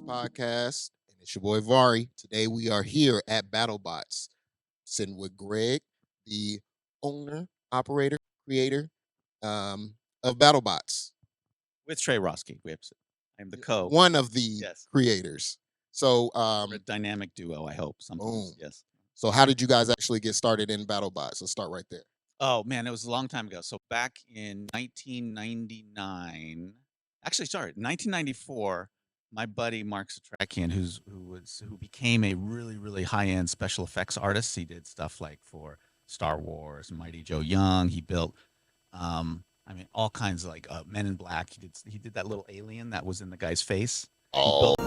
podcast, and it's your boy Vari. Today we are here at BattleBots, sitting with Greg, the owner, operator, creator of BattleBots, With Trey Roski. I'm the co. one of the Yes. creators. So, We're a dynamic duo, I hope, sometimes. boom. Yes. So, how did you guys actually get started in BattleBots? Let's start right there. Oh, man, it was a long time ago. So back in 1999, actually, sorry, 1994, my buddy Mark Satrakian, who became a really, really high-end special effects artist. He did stuff like for Star Wars, Mighty Joe Young. He built, all kinds of Men in Black. He did that little alien that was in the guy's face. He Oh, built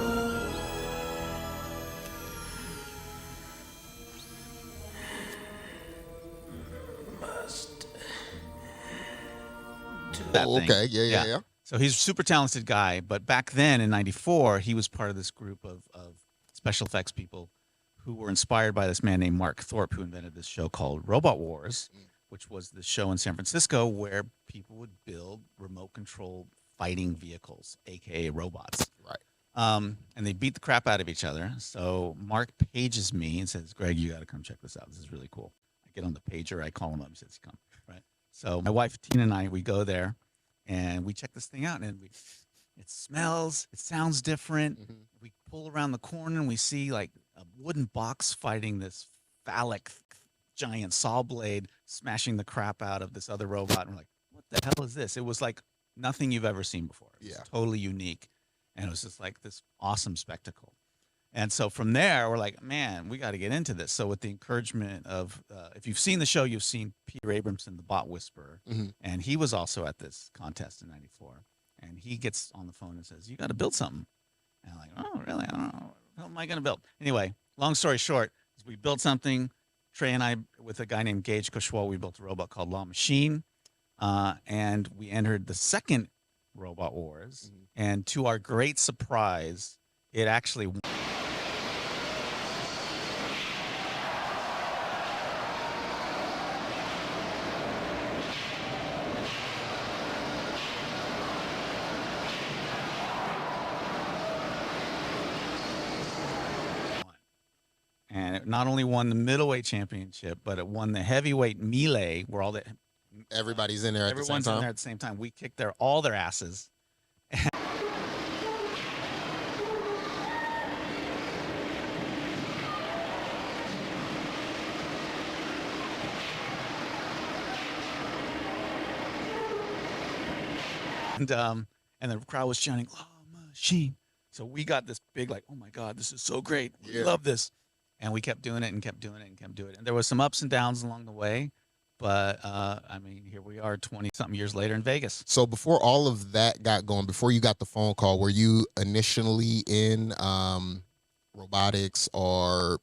that thing. okay. Yeah. So he's a super talented guy. But back then in 94, he was part of this group of special effects people who were inspired by this man named Mark Thorpe, who invented this show called Robot Wars, which was the show in San Francisco where people would build remote control fighting vehicles, aka robots. Right. And they beat the crap out of each other. So Mark pages me and says, "Greg, you got to come check this out. This is really cool." I get on the pager, I call him up, he says, "Come." Right. So my wife Tina and I, we go there and we check this thing out, and it smells, it sounds different. We pull around the corner and we see like a wooden box fighting this phallic giant saw blade smashing the crap out of this other robot. And we're like, what the hell is this? It was like nothing you've ever seen before. It was totally unique. And it was just like this awesome spectacle. And so from there, we're like, man, we got to get into this. So with the encouragement of, if you've seen the show, you've seen Peter Abramson, the bot whisperer. And he was also at this contest in 94. And he gets on the phone and says, you got to build something. And I'm like, oh, really? I don't know. What the hell am I going to build? Anyway, long story short, we built something. Trey and I, with a guy named Gage Kushwal, we built a robot called Law Machine. And we entered the second Robot Wars. And to our great surprise, it actually won. And it not only won the middleweight championship, but it won the heavyweight melee, where Everybody's in there at the same everyone's time. in there at the same time. We kicked all their asses. And the crowd was chanting, "Law Machine." So we got this big, like, oh my God, this is so great. We love this. And we kept doing it and kept doing it and kept doing it. And there was some ups and downs along the way. But, here we are 20-something years later in Vegas. So before all of that got going, before you got the phone call, were you initially in robotics or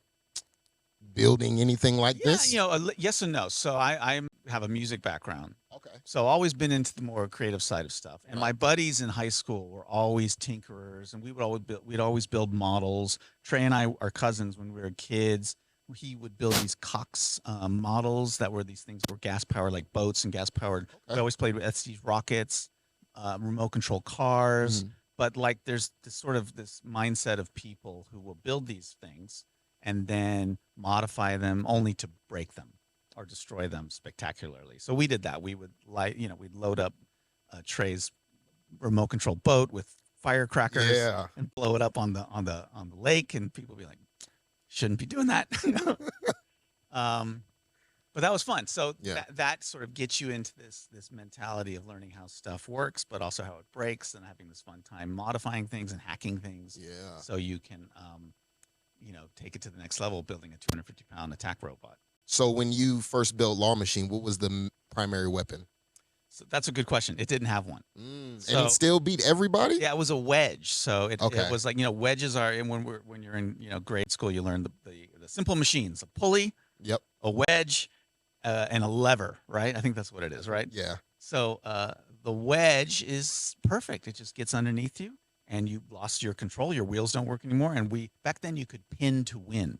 building anything like this? Yes and no. So I have a music background. Okay. So always been into the more creative side of stuff. And my buddies in high school were always tinkerers, and we'd always build models. Trey and I are cousins when we were kids. He would build these Cox models that were these things that were gas powered, like boats and gas powered. We always played with these rockets, remote control cars. But like there's this mindset of people who will build these things and then modify them only to break them or destroy them spectacularly. So we did that. We would we'd load up Trey's remote control boat with firecrackers and blow it up on the lake, and people would be like, shouldn't be doing that. But that was fun. So that sort of gets you into this mentality of learning how stuff works, but also how it breaks, and having this fun time modifying things and hacking things. So you can take it to the next level, building a 250-pound attack robot. So when you first built Law Machine, what was the primary weapon? So that's a good question. It didn't have one. And it still beat everybody? Yeah, it was a wedge. So it was like, wedges are, and when you're in grade school, you learn the simple machines: a pulley, a wedge, and a lever. Right? I think that's what it is. Right? Yeah. So the wedge is perfect. It just gets underneath you, and you lost your control. Your wheels don't work anymore. And back then you could pin to win.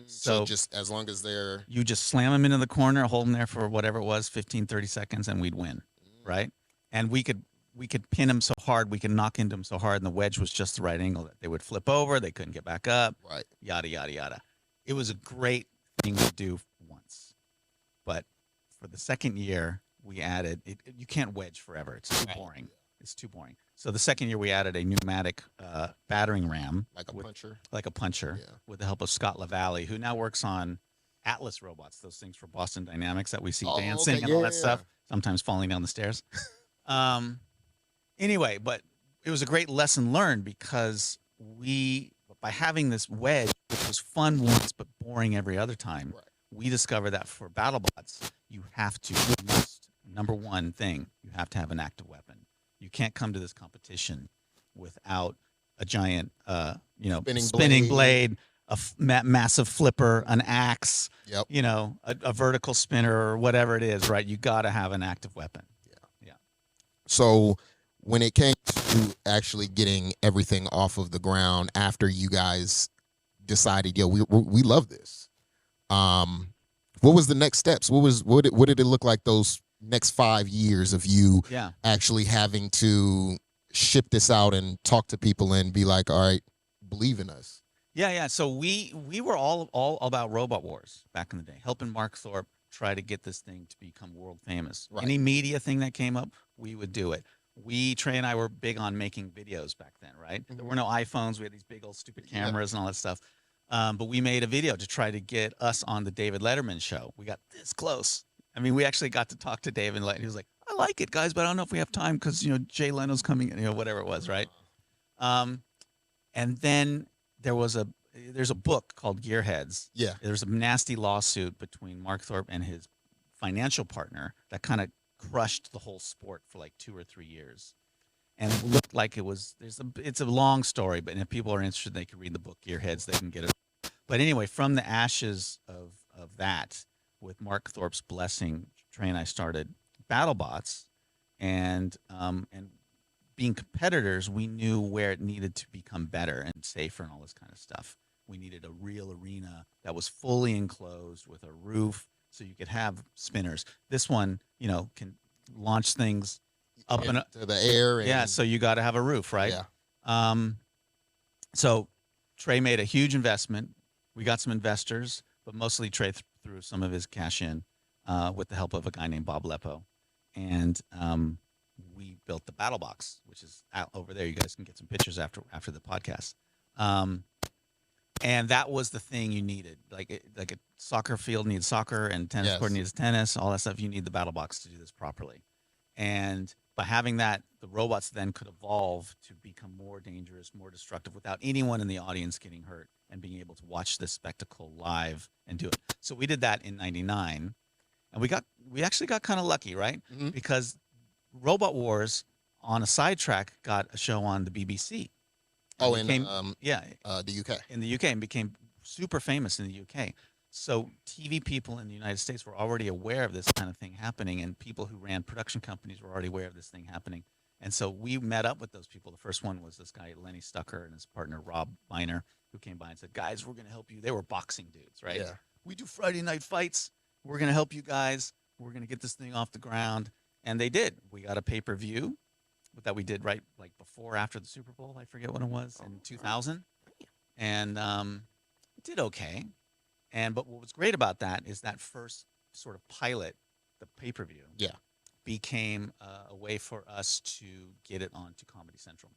So just as long as you just slam them into the corner, hold them there for whatever it was, 15, 30 seconds, and we'd win. Right? And we could we could pin them so hard, we could knock into them so hard, and the wedge was just the right angle that they would flip over, they couldn't get back up, Right. yada yada yada. It was a great thing to do once, but for the second year we added you can't wedge forever. It's too boring. It's too boring. So the second year we added a pneumatic battering ram, Like a puncher. like a puncher, Yeah. with the help of Scott LaValle, who now works on Atlas robots, those things for Boston Dynamics that we see Oh, dancing okay, and all yeah, that stuff, sometimes falling down the stairs. Anyway, but it was a great lesson learned because by having this wedge, which was fun once but boring every other time, Right. we discovered that for BattleBots, you must, number one thing, you have to have an active weapon. You can't come to this competition without a giant, spinning blade, massive flipper, an axe, Yep. a vertical spinner or whatever it is, right? You got to have an active weapon. Yeah. So when it came to actually getting everything off of the ground after you guys decided, yo, we love this. What was the next steps? What did it look like those next 5 years of you actually having to ship this out and talk to people and be like, all right, believe in us? Yeah. So we were all about Robot Wars back in the day, helping Mark Thorpe try to get this thing to become world famous. Right. Any media thing that came up, we would do it. Trey and I were big on making videos back then, right? Mm-hmm. There were no iPhones. We had these big old stupid cameras and all that stuff. But we made a video to try to get us on the David Letterman show. We got this close. I mean, we actually got to talk to David Letterman. He was like, I like it, guys, but I don't know if we have time because, Jay Leno's coming in, whatever it was, right? And then there's a book called Gearheads. Yeah. There's a nasty lawsuit between Mark Thorpe and his financial partner that kind of crushed the whole sport for like 2 or 3 years. And it looked like it's a long story, but if people are interested, they can read the book Gearheads. They can get it. But anyway, from the ashes of that, with Mark Thorpe's blessing, Trey and I started BattleBots, and being competitors, we knew where it needed to become better and safer and all this kind of stuff. We needed a real arena that was fully enclosed with a roof so you could have spinners. This one, can launch things up and to the air. Yeah, so you got to have a roof, right? Yeah. So Trey made a huge investment. We got some investors, but mostly Trey threw some of his cash in with the help of a guy named Bob Lepo. And we built the Battle Box, which is out over there. You guys can get some pictures after the podcast. And that was the thing you needed. Like a soccer field needs soccer and tennis court needs tennis, all that stuff. You need the Battle Box to do this properly. And by having that, the robots then could evolve to become more dangerous, more destructive without anyone in the audience getting hurt and being able to watch this spectacle live and do it. So we did that in '99, and we actually got kind of lucky, right? Mm-hmm. Because Robot Wars on a sidetrack got a show on the BBC. Oh, in the UK. In the UK, and became super famous in the UK. So TV people in the United States were already aware of this kind of thing happening, and people who ran production companies were already aware of this thing happening. And so we met up with those people. The first one was this guy, Lenny Stucker, and his partner, Rob Biner, who came by and said, guys, we're going to help you. They were boxing dudes, right? Yeah. We do Friday night fights. We're going to help you guys. We're going to get this thing off the ground. And they did. We got a pay-per-view that we did right like before, after the Super Bowl. I forget when it was, in 2000. And it did okay. But what was great about that is that first sort of pilot, the pay-per-view, became a way for us to get it onto Comedy Central.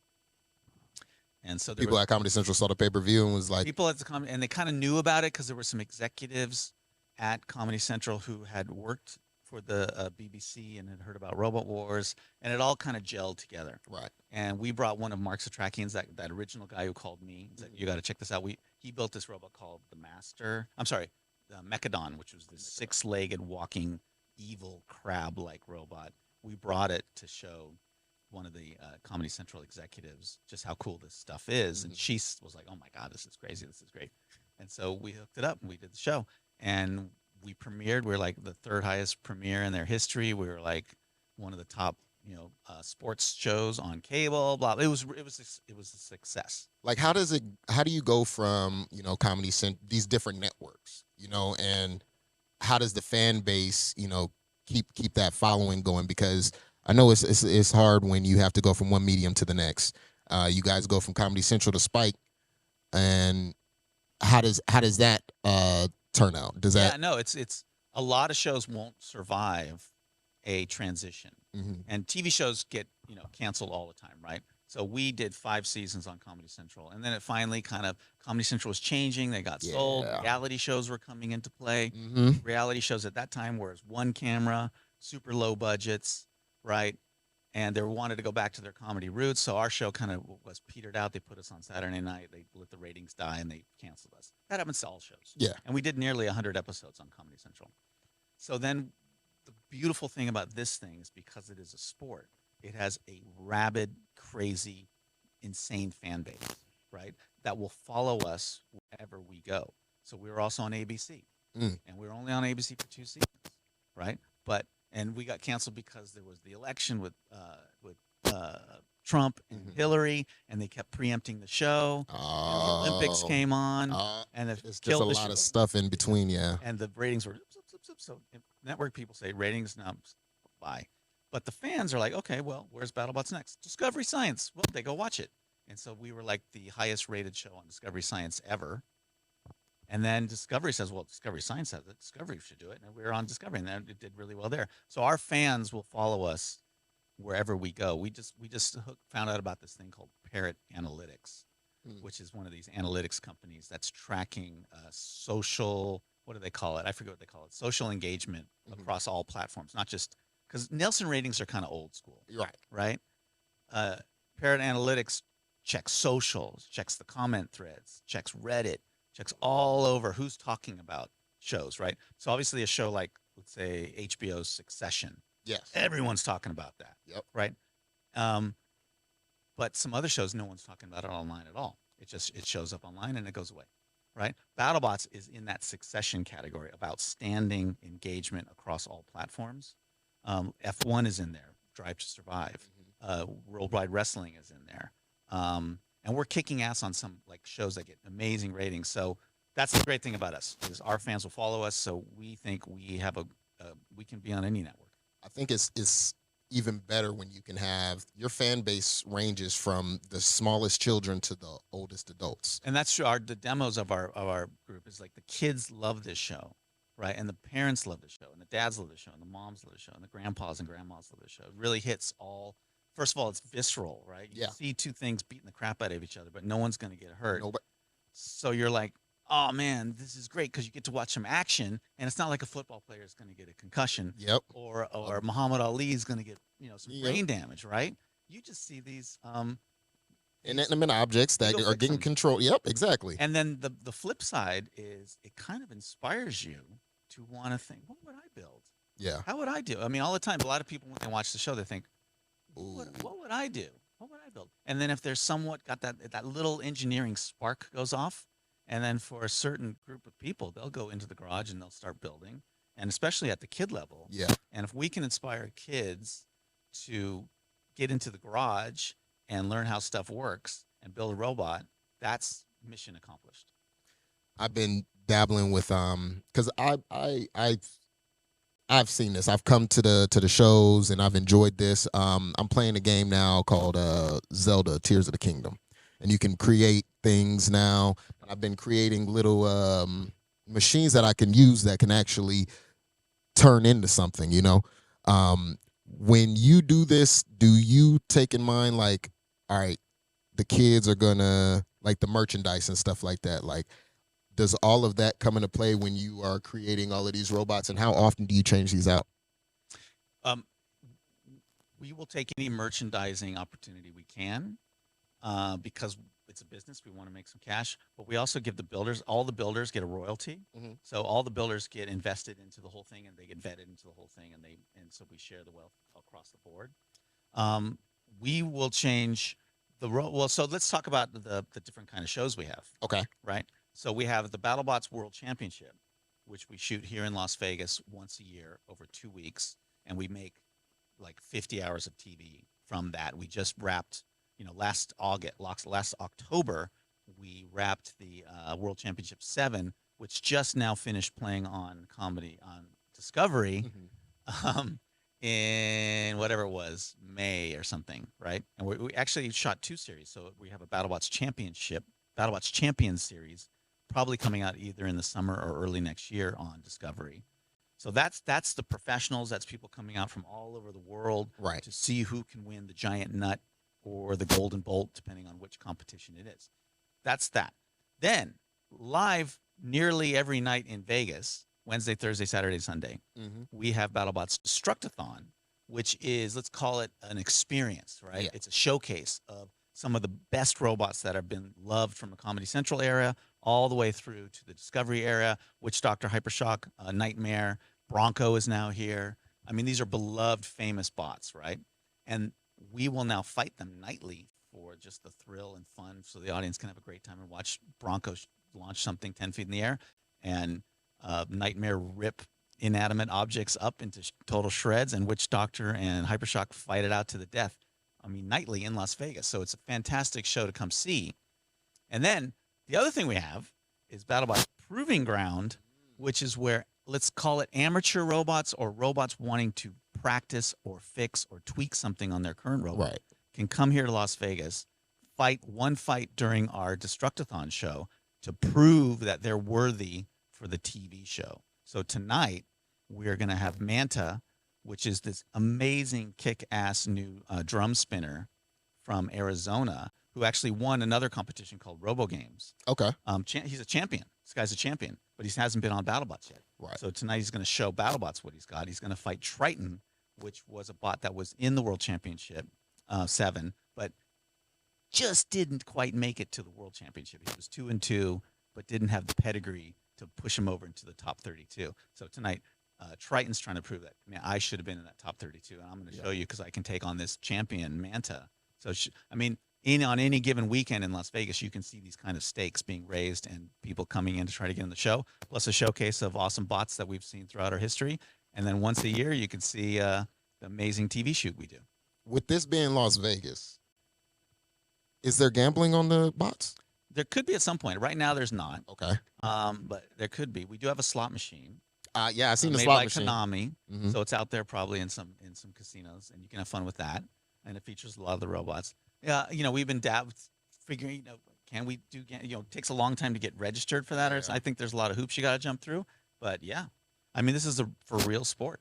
And so people at Comedy Central saw the pay-per-view and was like, people at the Comedy, and they kind of knew about it because there were some executives at Comedy Central who had worked for the BBC and had heard about Robot Wars, and it all kind of gelled together. Right. And we brought one of Mark's Atrakians, that original guy who called me, said, you got to check this out. He built this robot called the Mechadon, which was this 6-legged walking evil crab-like robot. We brought it to show one of the Comedy Central executives just how cool this stuff is. And she was like, oh my God, this is crazy. This is great. And so we hooked it up and we did the show. And we premiered. We were like the 3rd highest premiere in their history. We were like one of the top, sports shows on cable. Blah. It was a success. Like, how do you go from Comedy Central, these different networks, and how does the fan base keep that following going? Because I know it's hard when you have to go from one medium to the next. You guys go from Comedy Central to Spike, and how does that turn out? Does that? Yeah, no, it's a lot of shows won't survive a transition, Mhm. and TV shows get canceled all the time, right? So we did 5 seasons on Comedy Central, and then it finally kind of Comedy Central was changing. They got sold. Yeah. Reality shows were coming into play. Hmm. Reality shows at that time were one camera, super low budgets, right? And they wanted to go back to their comedy roots. So our show kind of was petered out. They put us on Saturday night. They let the ratings die, and they canceled us. That happens to all shows. Yeah. And we did nearly 100 episodes on Comedy Central. So then the beautiful thing about this thing is because it is a sport, it has a rabid, crazy, insane fan base, right? That will follow us wherever we go. So we were also on ABC, Mm. and we were only on ABC for 2 seasons, right? And we got canceled because there was the election with Trump and Mhm. Hillary, and they kept preempting the show. And the Olympics Oh. came on, and it It's just a killed the lot show. of stuff in between. Yeah. And the ratings were so network people say ratings now bye, but the fans are like, okay, well, where's BattleBots next? Discovery Science. Well, they go watch it, and so we were like the highest rated show on Discovery Science ever. And then Discovery says, well, Discovery Science says it. Discovery should do it. And we were on Discovery, and then it did really well there. So our fans will follow us wherever we go. We just found out about this thing called Parrot Analytics, Mm. which is one of these analytics companies that's tracking social. What do they call it? I forget what they call it. Social engagement Mhm. across all platforms, not just because Nielsen ratings are kind of old school, You're right. right? Uh, Parrot Analytics checks socials, checks the comment threads, checks Reddit, checks all over who's talking about shows, right? So obviously, a show like, let's say, HBO's Succession, Yes. everyone's talking about that, Yep. right? Um, but some other shows, no one's talking about it online at all. It shows up online and it goes away, right? BattleBots is in that Succession category of outstanding engagement across all platforms. F1 is in there, Drive to Survive. Worldwide Wrestling is in there, and we're kicking ass on some like shows that get amazing ratings. So that's the great thing about us is our fans will follow us. So we think we have we can be on any network. I think it's even better when you can have your fan base ranges from the smallest children to the oldest adults. And that's true. The demos of our group is like the kids love this show, right? And the parents love the show, and the dads love the show, and the moms love the show, and the grandpas and grandmas love the show. It really hits all. First of all, it's visceral, right? You Yeah. see two things beating the crap out of each other, but no one's going to get hurt. No, but So you're like, oh man, this is great because you get to watch some action, and it's not like a football player is going to get a concussion, yep. or Muhammad Ali is going to get some Yep. brain damage, right? You just see these Inanimate objects that You'll are fix getting them. controlled. Yep, exactly. And then the flip side is it kind of inspires you to want to think, what would I build? Yeah. How would I do? I mean, all the time, a lot of people when they watch the show, they think, Ooh. what would I do? What would I build? And then if there's somewhat got that little engineering spark goes off, and then for a certain group of people, they'll go into the garage and they'll start building, and especially at the kid level. Yeah. And if we can inspire kids to get into the garage and learn how stuff works and build a robot, that's mission accomplished. I've been dabbling with because I've seen this. I've come to the shows and I've enjoyed this. I'm playing a game now called Zelda Tears of the Kingdom, and you can create things now. And I've been creating little machines that I can use that can actually turn into something. When you do this, do you take in mind like, all right, the kids are gonna like the merchandise and stuff like that, like? Does all of that come into play when you are creating all of these robots, and how often do you change these out? Um, we will take any merchandising opportunity we can because it's a business. We want to make some cash, but we also give the builders, all the builders get a royalty. Mm-hmm. So all the builders get invested into the whole thing, and they get vetted into the whole thing, and so we share the wealth across the board. We will change well. So let's talk about the different kind of shows we have. Okay. Right. So we have the BattleBots World Championship, which we shoot here in Las Vegas once a year over 2 weeks, and we make like 50 hours of TV from that. We just wrapped, last October, we wrapped the World Championship 7, which just now finished playing on comedy on Discovery. Mm-hmm. in whatever it was, May or something, right? And we actually shot 2 series. So we have a BattleBots Championship, BattleBots Champions series, probably coming out either in the summer or early next year on Discovery. So that's the professionals. That's people coming out from all over the world Right. to see who can win the giant nut or the golden bolt, depending on which competition it is. That's that. Then live nearly every night in Vegas, Wednesday, Thursday, Saturday, Sunday, Mm-hmm. we have BattleBots Destructathon, which is, let's call it an experience, right? Yeah. It's a showcase of some of the best robots that have been loved from the Comedy Central era all the way through to the Discovery era. Witch Doctor, Hypershock, Nightmare, Bronco is now here. I mean, these are beloved, famous bots, right? And we will now fight them nightly for just the thrill and fun, so the audience can have a great time and watch Bronco launch something 10 feet in the air, and Nightmare rip inanimate objects up into total shreds, and Witch Doctor and Hypershock fight it out to the death. I mean, nightly in Las Vegas. So it's a fantastic show to come see. And then the other thing we have is BattleBots Proving Ground, which is where, let's call it, amateur robots or robots wanting to practice or fix or tweak something on their current robot Right. can come here to Las Vegas, fight one fight during our Destructathon show to prove that they're worthy for the TV show. So tonight, we're going to have Manta, which is this amazing kick-ass new drum spinner from Arizona, who actually won another competition called Robo Games. Okay. He's a champion. This guy's a champion, but he hasn't been on BattleBots yet. Right. So tonight he's going to show BattleBots what he's got. He's going to fight Triton, which was a bot that was in the World Championship 7, but just didn't quite make it to the World Championship. He was 2-2, but didn't have the pedigree to push him over into the top 32. So tonight, Triton's trying to prove that, man, I should have been in that top 32, and I'm going to show you because I can take on this champion Manta. So, I mean, on any given weekend in Las Vegas, you can see these kind of stakes being raised and people coming in to try to get in the show, plus a showcase of awesome bots that we've seen throughout our history. And then once a year, you can see the amazing TV shoot we do. With this being Las Vegas, is there gambling on the bots? There could be at some point. Right now, there's not. Okay. But there could be. We do have a slot machine. Yeah, I seen the made slot by machine. Konami, Mhm. so it's out there probably in some casinos, and you can have fun with that. And it features a lot of the robots. Yeah, we've been figuring, can we do? It takes a long time to get registered for that. Or Yeah. I think there's a lot of hoops you got to jump through. But yeah, I mean, this is for real sport.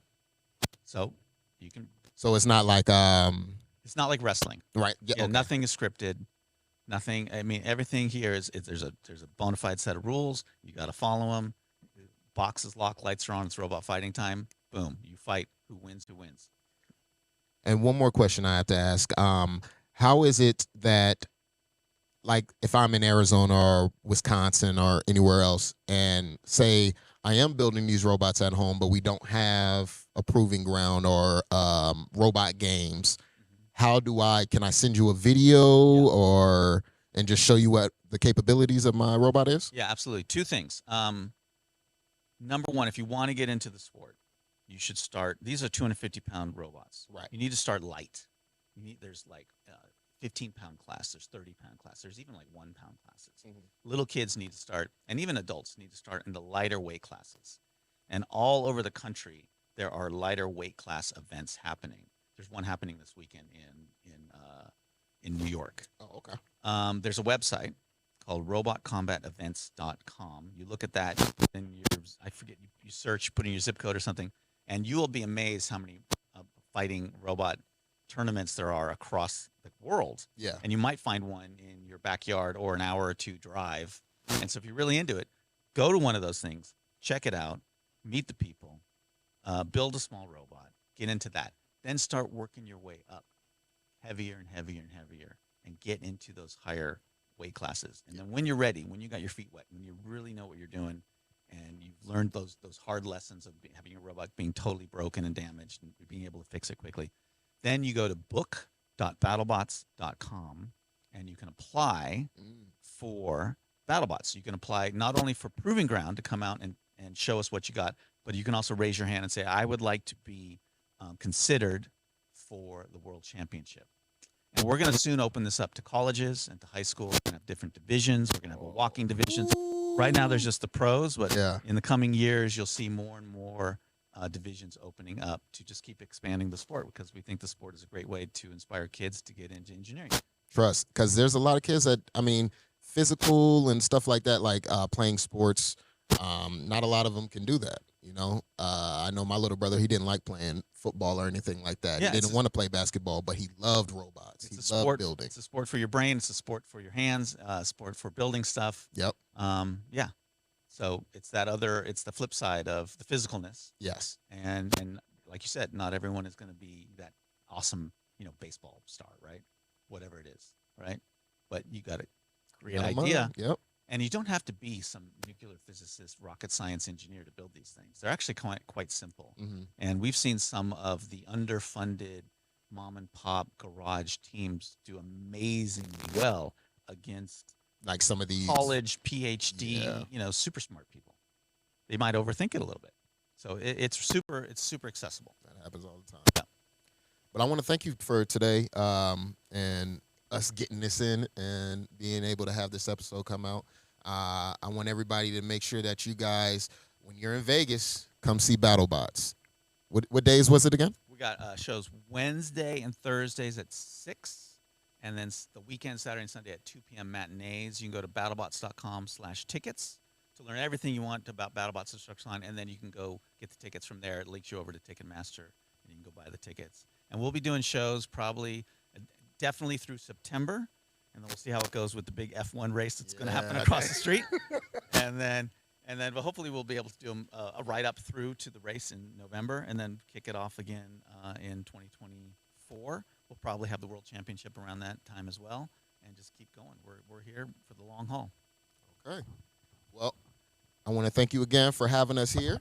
So you can. So it's not like It's not like wrestling. right. Yeah. Okay. Nothing is scripted. Nothing. I mean, everything here is there's a bona fide set of rules. You got to follow them. Boxes lock, lights are on. It's robot fighting time. Boom, you fight. Who wins? Who wins? And one more question I have to ask: how is it that, like, if I'm in Arizona or Wisconsin or anywhere else, and say I am building these robots at home, but we don't have a proving ground or robot games? How do can I send you a video or and just show you what the capabilities of my robot is? Yeah, absolutely. 2 things. Number one, if you want to get into the sport, you should start. These are 250-pound robots. Right. You need to start light. There's like 15-pound class. There's 30-pound class. There's even like 1-pound classes. Little kids need to start, and even adults need to start in the lighter weight classes. And all over the country, there are lighter weight class events happening. There's one happening this weekend in New York. Oh, okay. There's a website called robotcombatevents.com. You look at that, and I forget, you search, put in your zip code or something, and you will be amazed how many fighting robot tournaments there are across the world. Yeah. And you might find one in your backyard or an hour or 2 drive. And so if you're really into it, go to one of those things, check it out, meet the people, build a small robot, get into that. Then start working your way up, heavier and heavier and heavier, and get into those higher weight classes. And then when you're ready, when you got your feet wet, when you really know what you're doing, and you've learned those hard lessons of having your robot being totally broken and damaged and being able to fix it quickly, then you go to book.battlebots.com and you can apply for BattleBots. You can apply not only for Proving Ground to come out and show us what you got, but you can also raise your hand and say, I would like to be considered for the World Championship. And we're going to soon open this up to colleges and to high school. We're going to have different divisions. We're going to have a walking division. Right now, there's just the pros, but in the coming years, you'll see more and more divisions opening up to just keep expanding the sport because we think the sport is a great way to inspire kids to get into engineering. Trust, because there's a lot of kids that, I mean, physical and stuff like that, like playing sports. Not a lot of them can do that. I know my little brother. He didn't like playing football or anything like that. Yeah, he didn't want to play basketball, but he loved robots. He loved sport. building. It's a sport for your brain. It's a sport for your hands. Sport for building stuff. Yep. Yeah. So it's that other. It's the flip side of the physicalness. Yes. And like you said, not everyone is going to be that awesome, baseball star, right? Whatever it is, right? But you got to create an idea. Yep. And you don't have to be some nuclear physicist, rocket science engineer to build these things. They're actually quite simple. Mm-hmm. And we've seen some of the underfunded mom and pop garage teams do amazingly well against like some of these college PhD, super smart people. They might overthink it a little bit. So it's super accessible. That happens all the time. Yeah. But I want to thank you for today and us getting this in and being able to have this episode come out. I want everybody to make sure that you guys, when you're in Vegas, come see BattleBots. What days was it again? We got shows Wednesday and Thursdays at 6, and then the weekend, Saturday and Sunday at 2 p.m. matinees. You can go to battlebots.com/tickets to learn everything you want about BattleBots Instruction Line, and then you can go get the tickets from there. It links you over to Ticketmaster, and you can go buy the tickets. And we'll be doing shows definitely through September, and then we'll see how it goes with the big F1 race that's going to happen across the street. and then hopefully we'll be able to do a write-up through to the race in November, and then kick it off again in 2024. We'll probably have the World Championship around that time as well, and just keep going. We're here for the long haul. Okay. Well, I want to thank you again for having us here.